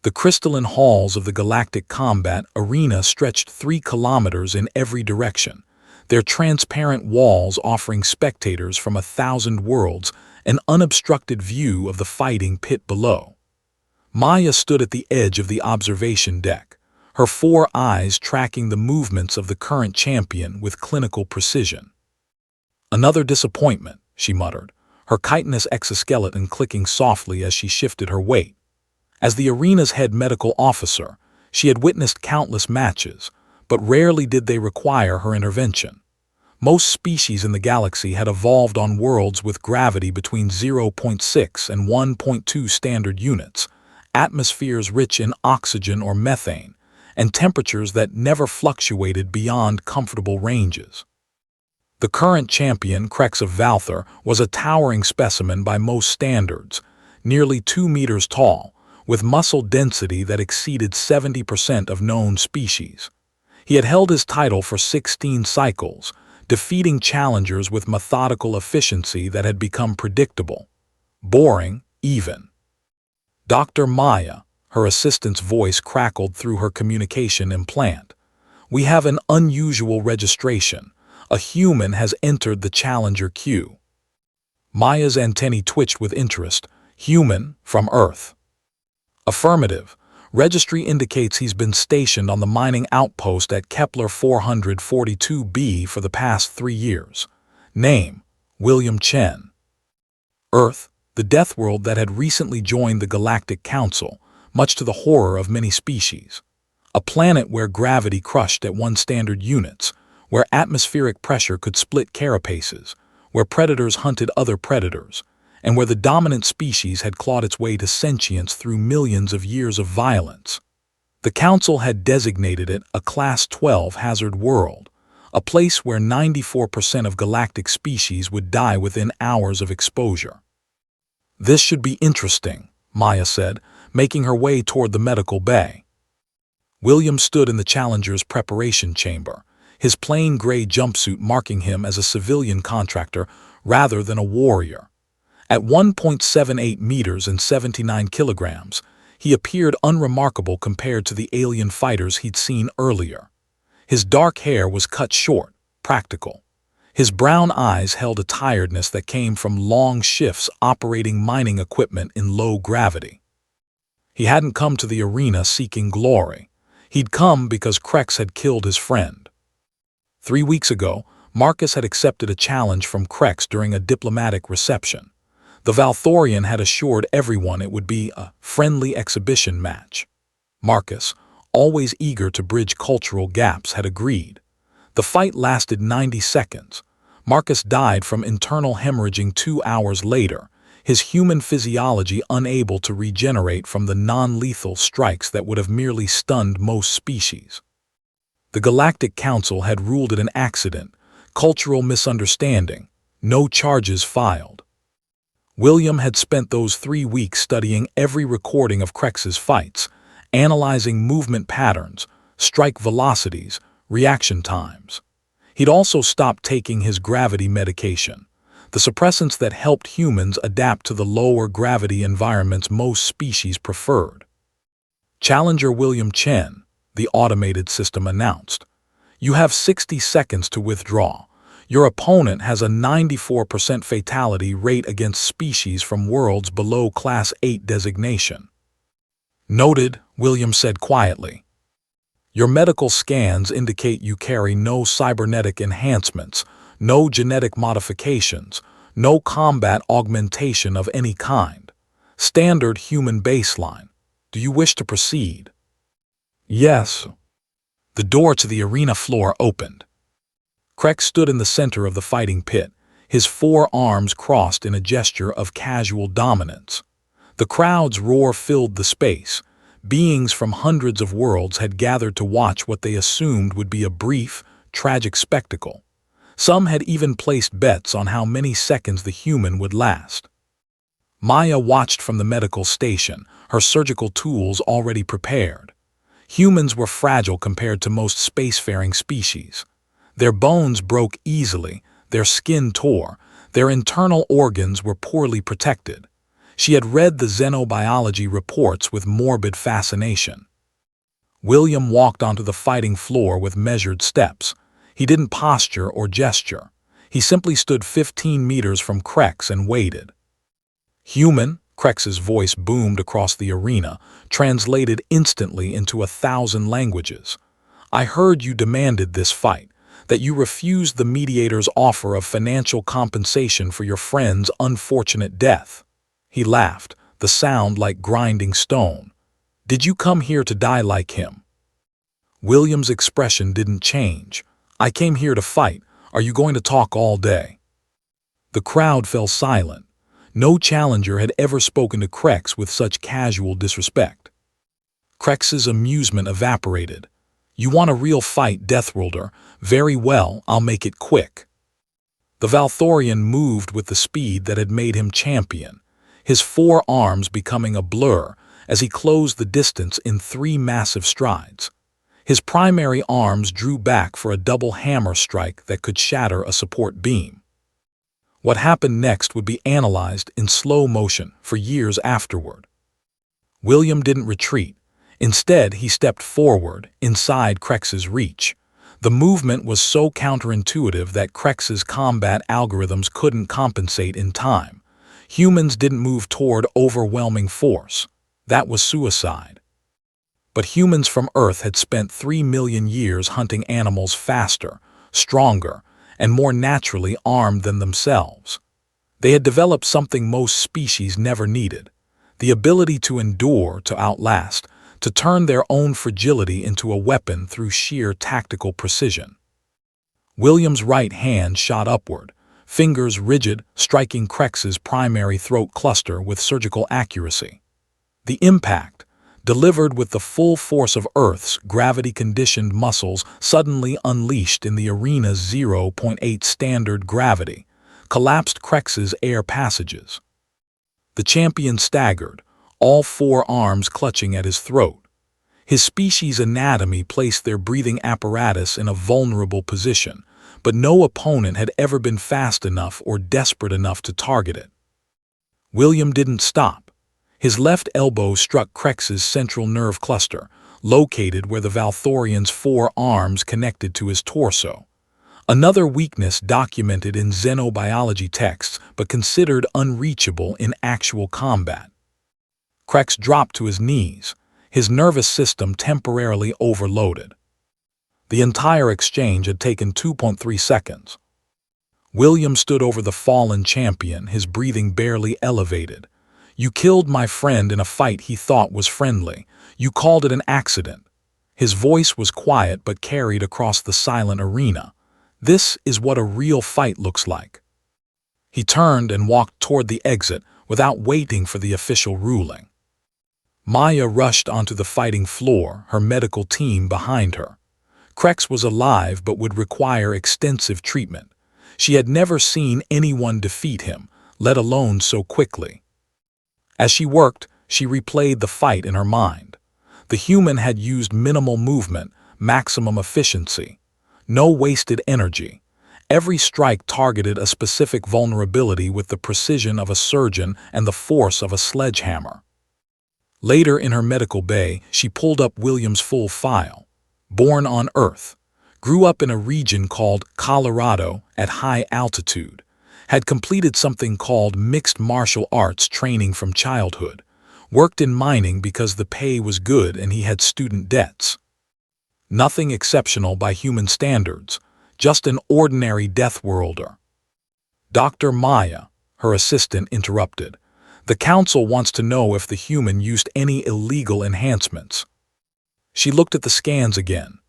The crystalline halls of the galactic combat arena stretched 3 kilometers in every direction, their transparent walls offering spectators from 1,000 worlds an unobstructed view of the fighting pit below. Maya stood at the edge of the observation deck, her 4 eyes tracking the movements of the current champion with clinical precision. "Another disappointment," she muttered, her chitinous exoskeleton clicking softly as she shifted her weight. As the arena's head medical officer, she had witnessed countless matches, but rarely did they require her intervention. Most species in the galaxy had evolved on worlds with gravity between 0.6 and 1.2 standard units, atmospheres rich in oxygen or methane, and temperatures that never fluctuated beyond comfortable ranges. The current champion, Krex of Valthar, was a towering specimen by most standards, nearly 2 meters tall, with muscle density that exceeded 70% of known species. He had held his title for 16 cycles, defeating challengers with methodical efficiency that had become predictable, boring, even. "Dr. Maya," her assistant's voice crackled through her communication implant. "We have an unusual registration. A human has entered the challenger queue." Maya's antennae twitched with interest. "Human, from Earth." "Affirmative. Registry indicates he's been stationed on the mining outpost at Kepler 442b for the past 3 years. Name: William Chen. Earth, the Deathworld that had recently joined the Galactic Council, much to the horror of many species. A planet where gravity crushed at 1 standard units, where atmospheric pressure could split carapaces, where predators hunted other predators, and where the dominant species had clawed its way to sentience through millions of years of violence. The Council had designated it a Class 12 hazard world, a place where 94% of galactic species would die within hours of exposure. "This should be interesting," Maya said, making her way toward the medical bay. William stood in the Challenger's preparation chamber, his plain gray jumpsuit marking him as a civilian contractor rather than a warrior. At 1.78 meters and 79 kilograms, he appeared unremarkable compared to the alien fighters he'd seen earlier. His dark hair was cut short, practical. His brown eyes held a tiredness that came from long shifts operating mining equipment in low gravity. He hadn't come to the arena seeking glory. He'd come because Krex had killed his friend. 3 weeks ago, Marcus had accepted a challenge from Krex during a diplomatic reception. The Valthorian had assured everyone it would be a friendly exhibition match. Marcus, always eager to bridge cultural gaps, had agreed. The fight lasted 90 seconds. Marcus died from internal hemorrhaging 2 hours later, his human physiology unable to regenerate from the non-lethal strikes that would have merely stunned most species. The Galactic Council had ruled it an accident, cultural misunderstanding, no charges filed. William had spent those 3 weeks studying every recording of Krex's fights, analyzing movement patterns, strike velocities, reaction times. He'd also stopped taking his gravity medication, the suppressants that helped humans adapt to the lower gravity environments most species preferred. "Challenger William Chen," the automated system announced. "You have 60 seconds to withdraw. Your opponent has a 94% fatality rate against species from worlds below Class 8 designation." "Noted," William said quietly. "Your medical scans indicate you carry no cybernetic enhancements, no genetic modifications, no combat augmentation of any kind. Standard human baseline. Do you wish to proceed?" "Yes." The door to the arena floor opened. Krex stood in the center of the fighting pit, his 4 arms crossed in a gesture of casual dominance. The crowd's roar filled the space. Beings from hundreds of worlds had gathered to watch what they assumed would be a brief, tragic spectacle. Some had even placed bets on how many seconds the human would last. Maya watched from the medical station, her surgical tools already prepared. Humans were fragile compared to most spacefaring species. Their bones broke easily, their skin tore, their internal organs were poorly protected. She had read the xenobiology reports with morbid fascination. William walked onto the fighting floor with measured steps. He didn't posture or gesture. He simply stood 15 meters from Krex and waited. "Human," Krex's voice boomed across the arena, translated instantly into 1,000 languages. "I heard you demanded this fight, that you refused the mediator's offer of financial compensation for your friend's unfortunate death." He laughed, the sound like grinding stone. "Did you come here to die like him?" William's expression didn't change. "I came here to fight. Are you going to talk all day?" The crowd fell silent. No challenger had ever spoken to Krex with such casual disrespect. Krex's amusement evaporated. "You want a real fight, Deathworlder? Very well, I'll make it quick." The Valthorian moved with the speed that had made him champion, his 4 arms becoming a blur as he closed the distance in 3 massive strides. His primary arms drew back for a double hammer strike that could shatter a support beam. What happened next would be analyzed in slow motion for years afterward. William didn't retreat. Instead, he stepped forward, inside Krex's reach. The movement was so counterintuitive that Krex's combat algorithms couldn't compensate in time. Humans didn't move toward overwhelming force. That was suicide. But humans from Earth had spent 3 million years hunting animals faster, stronger, and more naturally armed than themselves. They had developed something most species never needed: the ability to endure, to outlast, to turn their own fragility into a weapon through sheer tactical precision. William's right hand shot upward, fingers rigid, striking Krex's primary throat cluster with surgical accuracy. The impact, delivered with the full force of Earth's gravity-conditioned muscles suddenly unleashed in the arena's 0.8 standard gravity, collapsed Krex's air passages. The champion staggered, all 4 arms clutching at his throat. His species' anatomy placed their breathing apparatus in a vulnerable position, but no opponent had ever been fast enough or desperate enough to target it. William didn't stop. His left elbow struck Krex's central nerve cluster, located where the Valthorian's 4 arms connected to his torso. Another weakness documented in xenobiology texts but considered unreachable in actual combat. Krex dropped to his knees, his nervous system temporarily overloaded. The entire exchange had taken 2.3 seconds. William stood over the fallen champion, his breathing barely elevated. "You killed my friend in a fight he thought was friendly. You called it an accident." His voice was quiet but carried across the silent arena. "This is what a real fight looks like." He turned and walked toward the exit without waiting for the official ruling. Maya rushed onto the fighting floor, her medical team behind her. Krex was alive but would require extensive treatment. She had never seen anyone defeat him, let alone so quickly. As she worked, she replayed the fight in her mind. The human had used minimal movement, maximum efficiency. No wasted energy. Every strike targeted a specific vulnerability with the precision of a surgeon and the force of a sledgehammer. Later in her medical bay, she pulled up William's full file. Born on Earth. Grew up in a region called Colorado at high altitude. Had completed something called mixed martial arts training from childhood. Worked in mining because the pay was good and he had student debts. Nothing exceptional by human standards, just an ordinary Deathworlder. "Dr. Maya," her assistant interrupted. "The council wants to know if the human used any illegal enhancements." She looked at the scans again.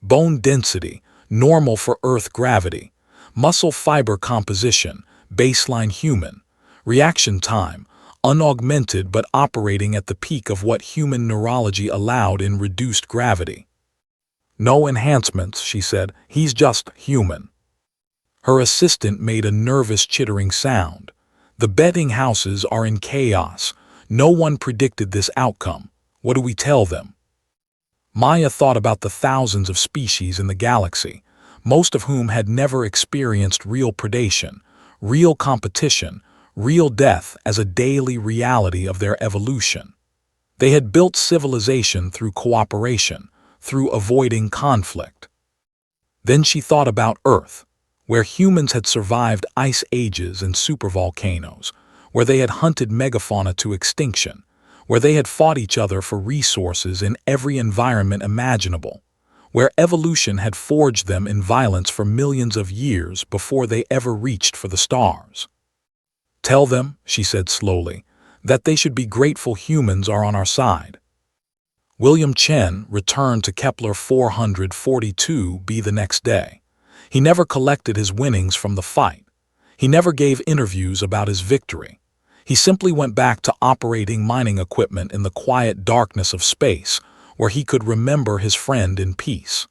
Bone density, normal for Earth gravity. Muscle fiber composition, baseline human. Reaction time, unaugmented but operating at the peak of what human neurology allowed in reduced gravity. "No enhancements," she said. "He's just human." Her assistant made a nervous chittering sound. "The betting houses are in chaos. No one predicted this outcome. What do we tell them?" Maya thought about the thousands of species in the galaxy, most of whom had never experienced real predation, real competition, real death as a daily reality of their evolution. They had built civilization through cooperation, through avoiding conflict. Then she thought about Earth, where humans had survived ice ages and supervolcanoes, where they had hunted megafauna to extinction, where they had fought each other for resources in every environment imaginable, where evolution had forged them in violence for millions of years before they ever reached for the stars. "Tell them," she said slowly, "that they should be grateful humans are on our side." William Chen returned to Kepler 442b the next day. He never collected his winnings from the fight. He never gave interviews about his victory. He simply went back to operating mining equipment in the quiet darkness of space, where he could remember his friend in peace.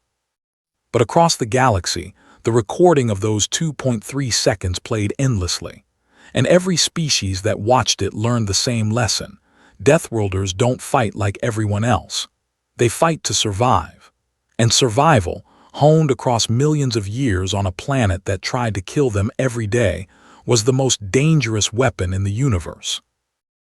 But across the galaxy, the recording of those 2.3 seconds played endlessly, and every species that watched it learned the same lesson. Deathworlders don't fight like everyone else. They fight to survive. And survival, honed across millions of years on a planet that tried to kill them every day, was the most dangerous weapon in the universe.